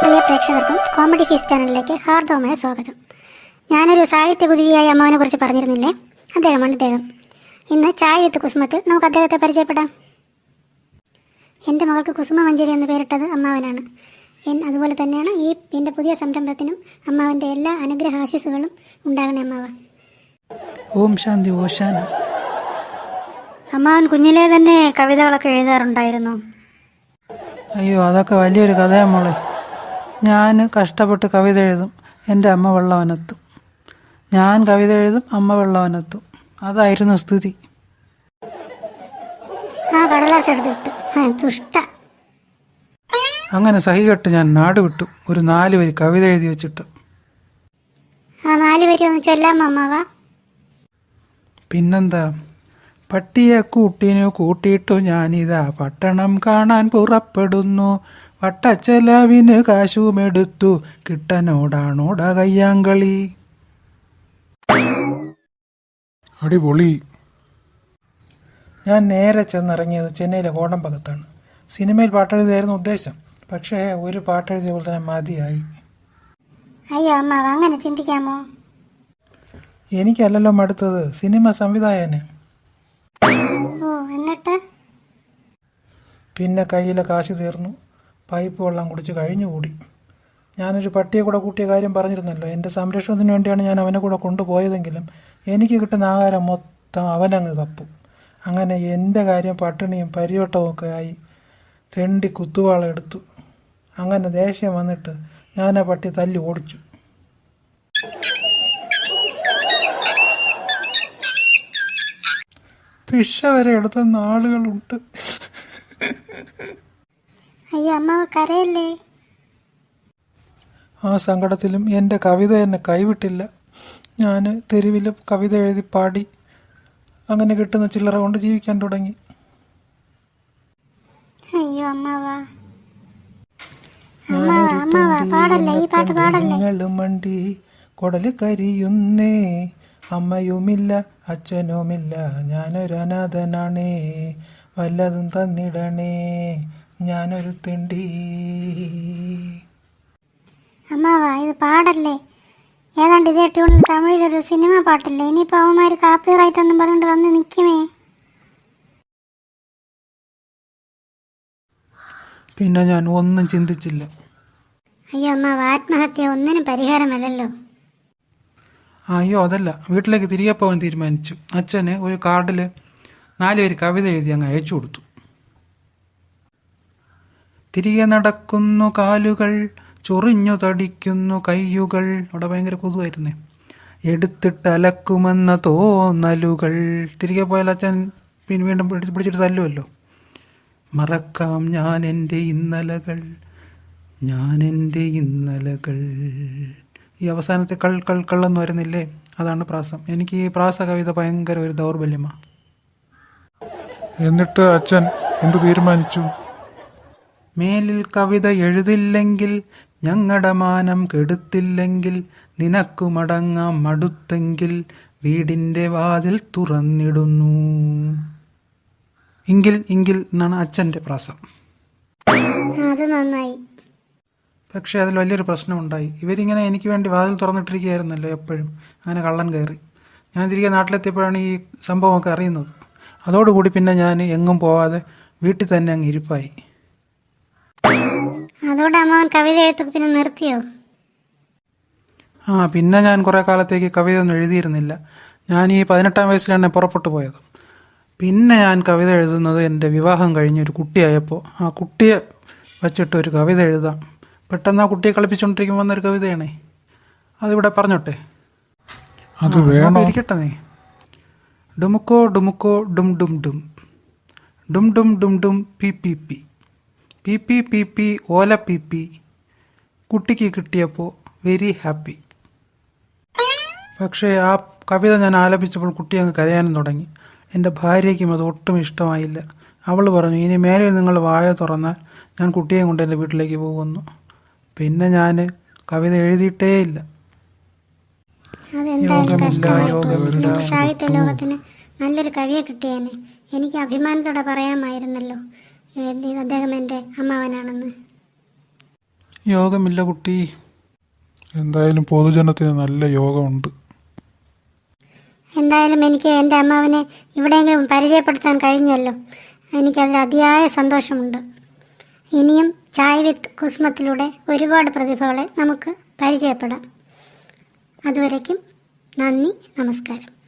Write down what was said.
പ്രിയ പ്രേക്ഷകർക്കും comedy fees ചാനലിലേക്ക് ഹാർദവമായ സ്വാഗതം. ഞാനൊരു സാഹിത്യകുതിയായ അമ്മാവനെ കുറിച്ച് പറഞ്ഞിരുന്നില്ലേ, അദ്ദേഹമാണ് ഇദ്ദേഹം. ഇന്ന് ചായ വിത്ത് കുസുമത്തിൽ നമുക്ക് അദ്ദേഹത്തെ പരിചയപ്പെടാം. എൻ്റെ മകൾക്ക് കുസുമ മഞ്ചേരി എന്ന് പേരിട്ടത് അമ്മാവനാണ്. അതുപോലെ തന്നെയാണ് എൻ്റെ പുതിയ സംരംഭത്തിനും അമ്മാവൻ്റെ എല്ലാ അനുഗ്രഹാശിസുകളും ഉണ്ടാകണേ അമ്മാവ. ഓം ശാന്തി ഓശാന. അമ്മാവൻ കുഞ്ഞിലേ തന്നെ കവിതകളൊക്കെ എഴുതാറുണ്ടായിരുന്നു. അയ്യോ, അതൊക്കെ വലിയൊരു കഥയാ മോളെ. ഞാൻ കഷ്ടപ്പെട്ട് കവിത എഴുതും, എൻ്റെ അമ്മ വെള്ളവനത്തും. ഞാൻ കവിത എഴുതും, അമ്മ വെള്ളവനത്തും. അതായിരുന്നു സ്ഥിതി. ആ കടലാസ് എടുത്തിട്ട് ദുഷ്ട. അങ്ങനെ സഹികെട്ട് ഞാൻ നാട് വിട്ടു, ഒരു 4 വരി കവിത എഴുതി വെച്ചിട്ട്. ആ 4 വരി ഒന്ന് ചൊല്ലാമോ അമ്മാവ? പിന്നെന്താ. പട്ടിയെ കൂട്ടിനു കൂട്ടിയിട്ടു ഞാനിതാ പട്ടണം കാണാൻ പുറപ്പെടുന്നു. വട്ടച്ചെലവിന് കാശുമെടുത്തു, കിട്ടനോടാണോട കയ്യാങ്കളി. അടിപൊളി. ഞാൻ നേരെ ചെന്നിറങ്ങിയത് ചെന്നൈയിലെ കോടമ്പകത്താണ്. സിനിമയിൽ പാട്ടെഴുതിയായിരുന്നു ഉദ്ദേശം, പക്ഷേ ഒരു പാട്ടെഴുതിയ പോലെ തന്നെ മതിയായി. അയ്യോ അമ്മാവ, അങ്ങനെ ചിന്തിക്കാമോ? എനിക്കല്ലല്ലോ മടുത്തത്, സിനിമ സംവിധായകന്. ഓ, എന്നിട്ട്? പിന്നെ കയ്യിലെ കാശ് തീർന്നു, പൈപ്പ് വെള്ളം കുടിച്ച് കഴിഞ്ഞുകൂടി. ഞാനൊരു പട്ടിയെ കൂടെ കൂട്ടിയ കാര്യം പറഞ്ഞിരുന്നല്ലോ. എൻ്റെ സംരക്ഷണത്തിന് വേണ്ടിയാണ് ഞാൻ അവനെ കൂടെ കൊണ്ടുപോയതെങ്കിലും എനിക്ക് കിട്ടുന്ന ആഹാരം മൊത്തം അവനങ്ങ് കപ്പും. അങ്ങനെ എൻ്റെ കാര്യം പട്ടിണിയും പരിവട്ടവും ഒക്കെ ആയി. തെണ്ടി കുത്തുവാള എടുത്തു. അങ്ങനെ ദേഷ്യം വന്നിട്ട് ഞാൻ ആ പട്ടി തല്ലി ഓടിച്ചു. പിഷ വരെ എടുത്ത നാളുകളുണ്ട്. അയ്യോ അമ്മാവ, കരയല്ലേ. ആ സങ്കടത്തിലും എൻ്റെ കവിത എന്നെ കൈവിട്ടില്ല. ഞാൻ തെരുവിൽ കവിത എഴുതി പാടി അങ്ങനെ കിട്ടുന്ന ചില്ലറ കൊണ്ട് ജീവിക്കാൻ തുടങ്ങി. അയ്യോ അമ്മാവ, പാടല്ലേ, ഈ പാട്ട് പാടല്ലേ. മണ്ടി കൊടല് കരിയുന്നേ, അമ്മയുമില്ല അച്ഛനുമില്ല, ഞാനൊരു അനാഥനാണേ, വല്ലതും തന്നിടണേ, ഞാനൊരു തെണ്ടി. അമ്മാവ, ഇത് പാടല്ലേ. ഏതാണ്ട് ഇതേ ട്യൂണിൽ തമിഴിലൊരു സിനിമ പാട്ടില്ലേ. ഇനിയിപ്പോൾ അവന്മാർ കോപ്പിറൈറ്റ് ഒന്നും പറഞ്ഞിട്ട് വന്ന് നിൽക്കുമേ. പിന്നെ ഞാൻ ഒന്നും ചിന്തിച്ചില്ല. അയ്യോ അമ്മാവ, ആത്മഹത്യ ഒന്നിനും പരിഹാരമല്ലല്ലോ. അയ്യോ അതല്ല, വീട്ടിലേക്ക് തിരികെ പോകാൻ തീരുമാനിച്ചു. അച്ഛന് ഒരു കാർഡിൽ 4 വരി കവിത എഴുതി അങ്ങ് അയച്ചു കൊടുത്തു. തിരികെ നടക്കുന്നു കാലുകൾ, ചൊറിഞ്ഞു തടിക്കുന്നു കയ്യുകൾ. അവിടെ ഭയങ്കര കൊതുവായിരുന്നേ. എടുത്തിട്ട് അലക്കുമെന്ന തോന്നലുകൾ. തിരികെ പോയാൽ അച്ഛൻ പിന്നെ വീണ്ടും പിടിച്ചിട്ട് തല്ലുമല്ലോ. മറക്കാം ഞാൻ എൻ്റെ ഇന്നലകൾ, ഞാൻ എൻ്റെ ഇന്നലകൾ. ഈ അവസാനത്തെ കള്ളെന്ന് വരുന്നില്ലേ, അതാണ് പ്രാസം. എനിക്ക് ഈ പ്രാസ കവിത ഭയങ്കര ഒരു ദൗർബല്യമാണ്. എന്നിട്ട് അച്ഛൻ എന്തു തീരുമാനിച്ചു? മേലിൽ കവിത എഴുതില്ലെങ്കിൽ, ഞങ്ങളുടെ മാനം കെടുത്തില്ലെങ്കിൽ, നിനക്കു മടങ്ങാം മടുത്തെങ്കിൽ, വീടിൻ്റെ വാതിൽ തുറന്നിടുന്നു. എങ്കിൽ എന്നാണ് അച്ഛൻ്റെ പ്രാസം. അത് നന്നായി. പക്ഷേ അതിൽ വലിയൊരു പ്രശ്നമുണ്ടായി. ഇവരിങ്ങനെ എനിക്ക് വേണ്ടി വാതിൽ തുറന്നിട്ടിരിക്കുകയായിരുന്നല്ലോ എപ്പോഴും. അങ്ങനെ കള്ളൻ കയറി. ഞാൻ തിരികെ നാട്ടിലെത്തിയപ്പോഴാണ് ഈ സംഭവമൊക്കെ അറിയുന്നത്. അതോടുകൂടി പിന്നെ ഞാൻ എങ്ങും പോവാതെ വീട്ടിൽ തന്നെ അങ്ങ് ഇരിപ്പായി. അതോടെ അമ്മാവൻ കവിത എഴുത്തൊക്കെ പിന്നെ നിർത്തിയോ? പിന്നെ ഞാൻ കുറേ കാലത്തേക്ക് കവിത ഒന്നും എഴുതിയിരുന്നില്ല. ഞാൻ ഈ 18-ാം വയസ്സിലാണ് പുറപ്പെട്ടു പോയത്. പിന്നെ ഞാൻ കവിത എഴുതുന്നത് എൻ്റെ വിവാഹം കഴിഞ്ഞ് ഒരു കുട്ടിയായപ്പോൾ. ആ കുട്ടിയെ വച്ചിട്ട് ഒരു കവിത എഴുതാം. പെട്ടെന്ന് ആ കുട്ടിയെ കളിപ്പിച്ചുകൊണ്ടിരിക്കുമ്പോൾ വന്നൊരു കവിതയാണേ. അതിവിടെ പറഞ്ഞോട്ടെ? അത് വേണം. ഇരിക്കട്ടെ. ഡുമുക്കോ ഡുമുക്കോ ഡും ഡും ഡും, ഡും ഡും ഡും ഡും പി പി പി, പി പി പി പി ഓല പി പി, കുട്ടിക്ക് കിട്ടിയപ്പോൾ വെരി ഹാപ്പി. പക്ഷേ ആ കവിത ഞാൻ ആലപിച്ചപ്പോൾ കുട്ടി അങ്ങ് കരയാനും തുടങ്ങി. എൻ്റെ ഭാര്യയ്ക്കും അത് ഒട്ടും ഇഷ്ടമായില്ല. അവൾ പറഞ്ഞു, ഇനി മേലെ നിങ്ങൾ വായ തുറന്നാൽ ഞാൻ കുട്ടിയെ കൊണ്ട് എൻ്റെ വീട്ടിലേക്ക് പോകുന്നു. പിന്നെ ഞാൻ കവിത എഴുതിയിട്ടേയില്ല. സാഹിത്യ ലോകത്തിന് നല്ലൊരു കവിയെ കിട്ടിയേനെ. എനിക്ക് അഭിമാനത്തോടെ പറയാമായിരുന്നല്ലോ അദ്ദേഹം എൻ്റെ അമ്മാവനാണെന്ന്. യോഗമില്ല കുട്ടി. എന്തായാലും പൊതുജനത്തിന് നല്ല യോഗമുണ്ട്. എന്തായാലും എനിക്ക് എൻ്റെ അമ്മാവനെ ഇവിടെയെങ്കിലും പരിചയപ്പെടുത്താൻ കഴിഞ്ഞല്ലോ. എനിക്കതിൽ അതിയായ സന്തോഷമുണ്ട്. ഇനിയും ചായ് വിത്ത് കുസുമത്തിലൂടെ ഒരുപാട് പ്രതിഭകളെ നമുക്ക് പരിചയപ്പെടാം. അതുവരേക്കും നന്ദി, നമസ്കാരം.